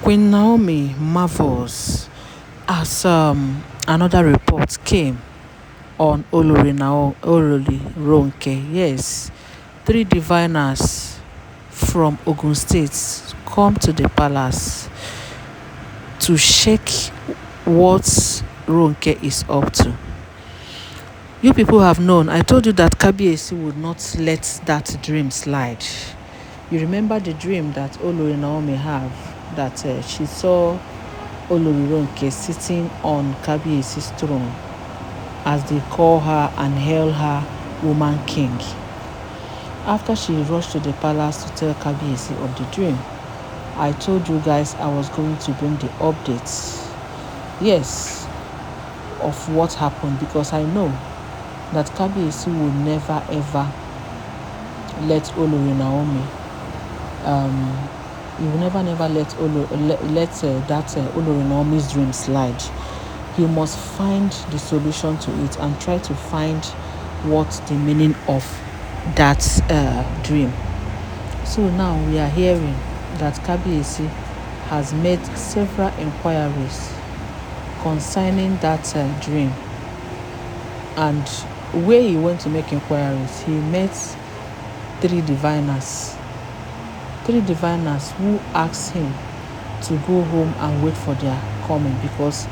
Queen Naomi marvels as another report came on Olori Ronke. Yes, 3 diviners from Ogun State come to the palace to check what Ronke is up to. You people have known, I told you that Kabiyesi would not let that dream slide. You remember the dream that Olori Naomi have, that she saw Olori Ronke sitting on Kabiyesi's throne, as they call her and hail her woman king. After she rushed to the palace to tell Kabiyesi of the dream, I told you guys I was going to bring the updates, yes, of what happened, because I know that Kabiyesi will never ever let Olori Naomi he will never let Olori Naomi's dream slide. He must find the solution to it and try to find what the meaning of that dream. So now we are hearing that Kabiyesi has made several inquiries concerning that dream, and where he went to make inquiries, he met 3 diviners who asked him to go home and wait for their coming, because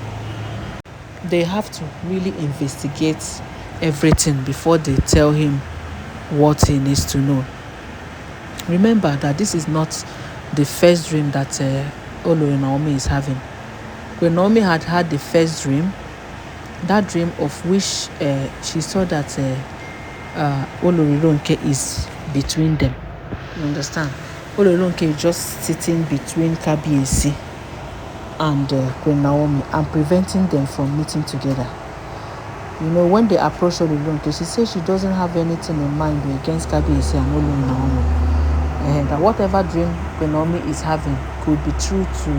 they have to really investigate everything before they tell him what he needs to know. Remember that this is not the first dream that Olori Naomi is having. When Naomi had the first dream, that dream of which she saw that Olori Ronke is between them. You understand? Olori Ronke is just sitting between Kabiyesi and Queen Naomi and preventing them from meeting together. You know, when they approached Olori Ronke, she said she doesn't have anything in mind against Kabiyesi and Olori Naomi. And that whatever dream Queen Naomi is having could be true to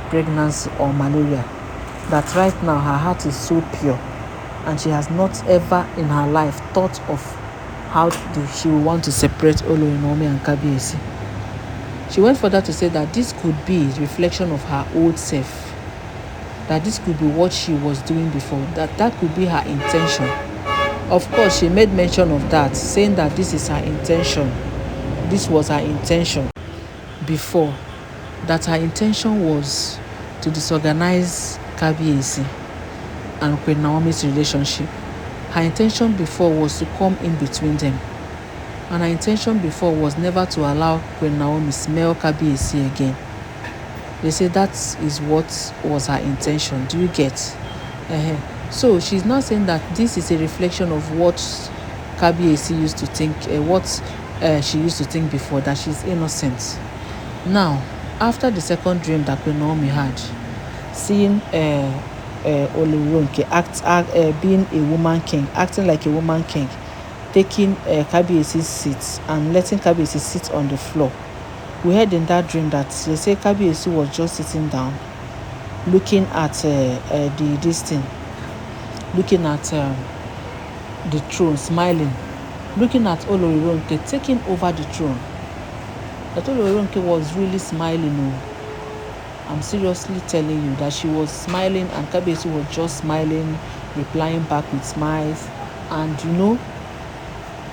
pregnancy or malaria. That right now her heart is so pure, and she has not ever in her life thought of how she will want to separate Olori Naomi and Kabiyesi. She went further to say that this could be a reflection of her old self, that this could be what she was doing before, that could be her intention. Of course, she made mention of that, saying that this is her intention. This was her intention before, that her intention was to disorganize Kabiyesi and Queen Naomi's relationship. Her intention before was to come in between them, and her intention before was never to allow Queen Naomi smell Kabiyesi again. They say that is what was her intention. Do you get? So she's not saying that this is a reflection of what Kabiyesi used to think, what she used to think before, that she's innocent. Now, after the second dream that Queen Naomi had, seeing Olori Ronke being a woman king, acting like a woman king, taking Kabiyesi's seat and letting Kabiyesi sit on the floor. We heard in that dream that they say Kabiyesi was just sitting down, looking at looking at the throne, smiling, looking at Olori Ronke taking over the throne. That Olori Ronke was really smiling. I'm seriously telling you that she was smiling, and Kabiyesi was just smiling, replying back with smiles, and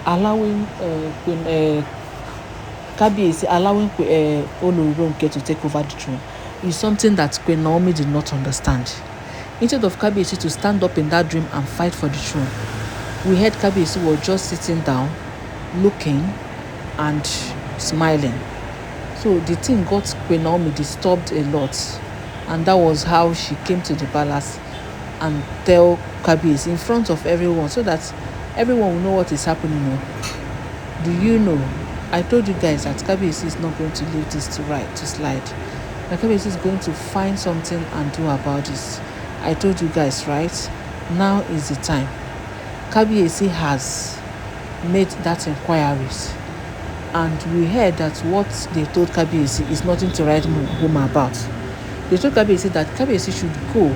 allowing Kabiyesi, allowing Olori Ronke to take over the throne is something that Queen Naomi did not understand. Instead of Kabiyesi to stand up in that dream and fight for the throne, we heard Kabiyesi was just sitting down, looking and smiling. So the thing got Queen Naomi disturbed a lot, and that was how she came to the palace and tell Kabiyesi in front of everyone, so that everyone will know what is happening. Do you know? I told you guys that Kabiyesi is not going to leave this to slide. That Kabiyesi is going to find something and do about this. I told you guys, right? Now is the time. Kabiyesi has made that inquiries, and we heard that what they told Kabiyesi is nothing to write home about. They told Kabiyesi that Kabiyesi should go,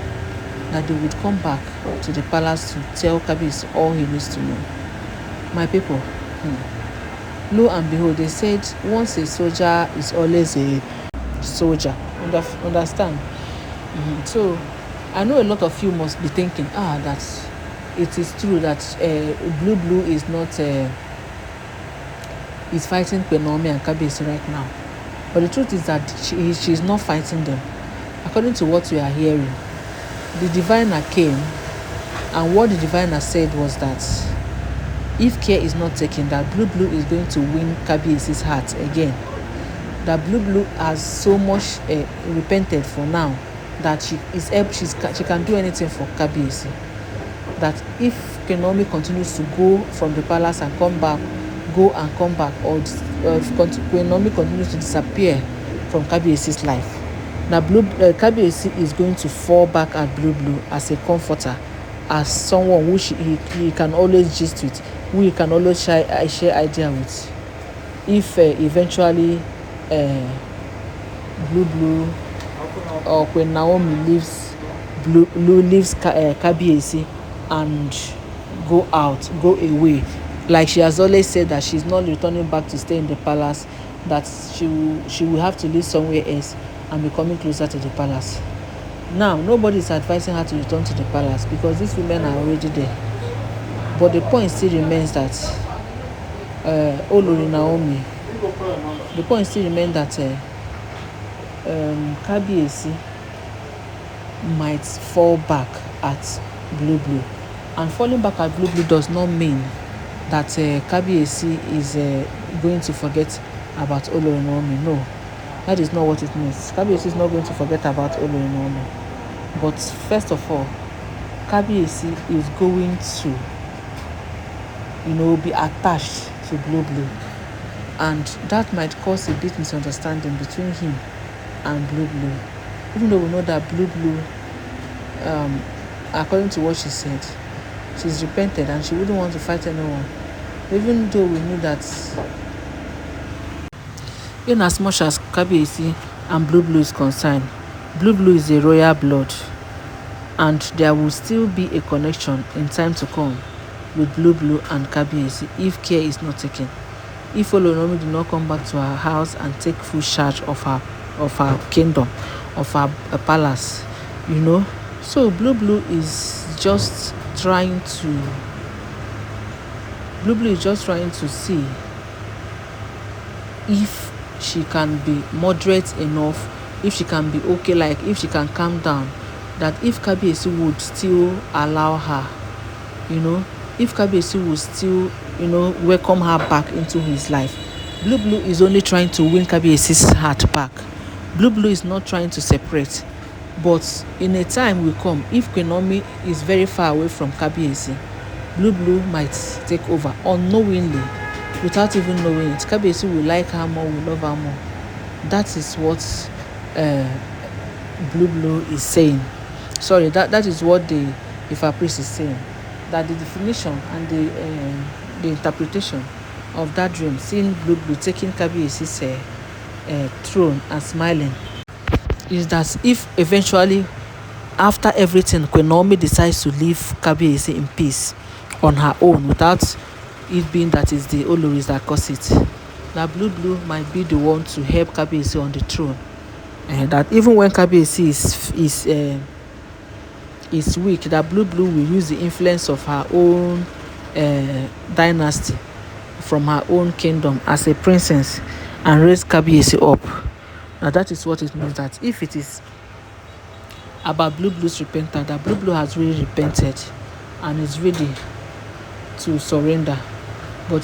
that they would come back to the palace to tell Kabiyesi all he needs to know. My people, lo and behold, they said once a soldier is always a soldier. Understand? So I know a lot of you must be thinking, that it is true that Blue is not is fighting Queen Naomi and Kabiyesi right now. But the truth is that she's not fighting them. According to what we are hearing, the diviner came, and what the diviner said was that if care is not taken, that Blue is going to win Kabiyesi's heart again. That Blue has so much repented for now that she can do anything for Kabiyesi. That if Queen Naomi continues to go from the palace and come back, or if Queen Naomi continues to disappear from Kabiyesi's life, that Kabiyesi is going to fall back at Blue as a comforter, as someone who he can always gist with, who he can always share idea with. If eventually Blue or Queen Naomi leaves Kabiyesi and go away, like she has always said that she's not returning back to stay in the palace, that she will have to live somewhere else and be coming closer to the palace. Now nobody is advising her to return to the palace because these women are already there. But the point still remains that Olori Naomi, the point still remains that Kabiyesi might fall back at Blue, and falling back at Blue does not mean that Kabiyesi is going to forget about Olori Naomi. No, that is not what it means. Kabiyesi is not going to forget about Olori Naomi. But first of all, Kabiyesi is going to, be attached to Blue, and that might cause a bit misunderstanding between him and Blue. Even though we know that Blue, according to what she said, she's repented and she wouldn't want to fight anyone. Even though we knew that, in as much as Kabiyesi and Blue is concerned, Blue is a royal blood, and there will still be a connection in time to come with Blue and Kabiyesi if care is not taken. If Olori Naomi did not come back to her house and take full charge of her kingdom, of her palace, So Blue is just trying to see if she can be moderate enough, if she can be okay, like if she can calm down, that if Kabiyesi would still allow her, if Kabiyesi would still, welcome her back into his life. Blue is only trying to win Kabiyesi's heart back. Blue is not trying to separate. But in a time will come, if Queen Naomi is very far away from Kabiyesi, Blue might take over unknowingly, without even knowing it. Kabiyesi will like her more, will love her more. That is what Blue is saying. Sorry, that is what the Ifa priest is saying. That the definition and the interpretation of that dream, seeing Blue taking Kabiyesi's throne and smiling, is that if eventually, after everything, Queen Naomi decides to leave Kabiyesi in peace on her own, without it being that it's the Oloris that cause it, that Blue might be the one to help Kabiyesi on the throne, and that even when Kabiyesi is weak, that Blue will use the influence of her own dynasty from her own kingdom as a princess and raise Kabiyesi up. Now that is what it means, that if it is about Blue's repentance, that Blue has really repented and is ready to surrender. But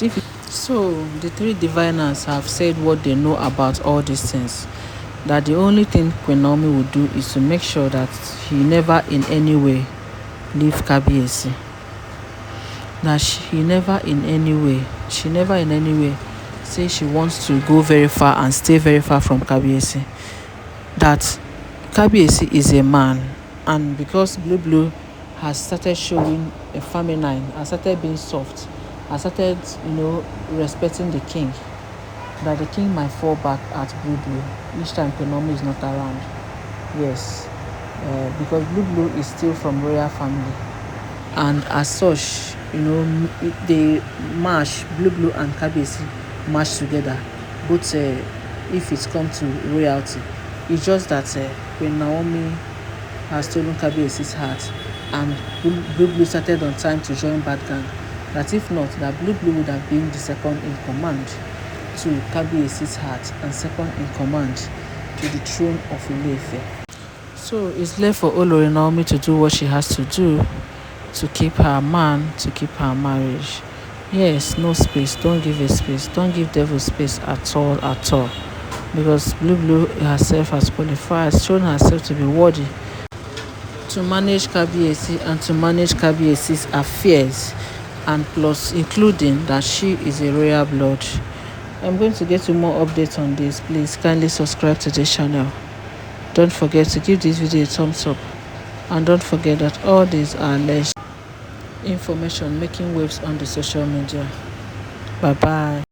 so the three diviners have said what they know about all these things, that the only thing Queen Naomi will do is to make sure that he never in any way leave Kabiyesi. That she never in any way say she wants to go very far and stay very far from Kabiyesi. That Kabiyesi is a man, and because Blue has started showing a feminine, has started being soft, has started, respecting the king, that the king might fall back at Blue each time Queen Naomi is not around. Yes, because Blue is still from royal family, and as such, they mash Blue and Kabiyesi match together, both if it's come to royalty. It's just that when Naomi has stolen Kabiesi's heart and Blue started on time to join Bad Gang, that if not, that Blue would have been the second in command to Kabiesi's heart and second in command to the throne of Ile-Ife. So it's left for Olori Naomi to do what she has to do to keep her man, to keep her marriage. Yes, no space. Don't give a space. Don't give devil space at all, at all. Because Blue herself has qualified, shown herself to be worthy to manage Kabiesi and to manage Kabiesi's affairs, and plus including that she is a royal blood. I'm going to get you more updates on this. Please kindly subscribe to this channel. Don't forget to give this video a thumbs up, and don't forget that all these are alleged information making waves on the social media. Bye bye.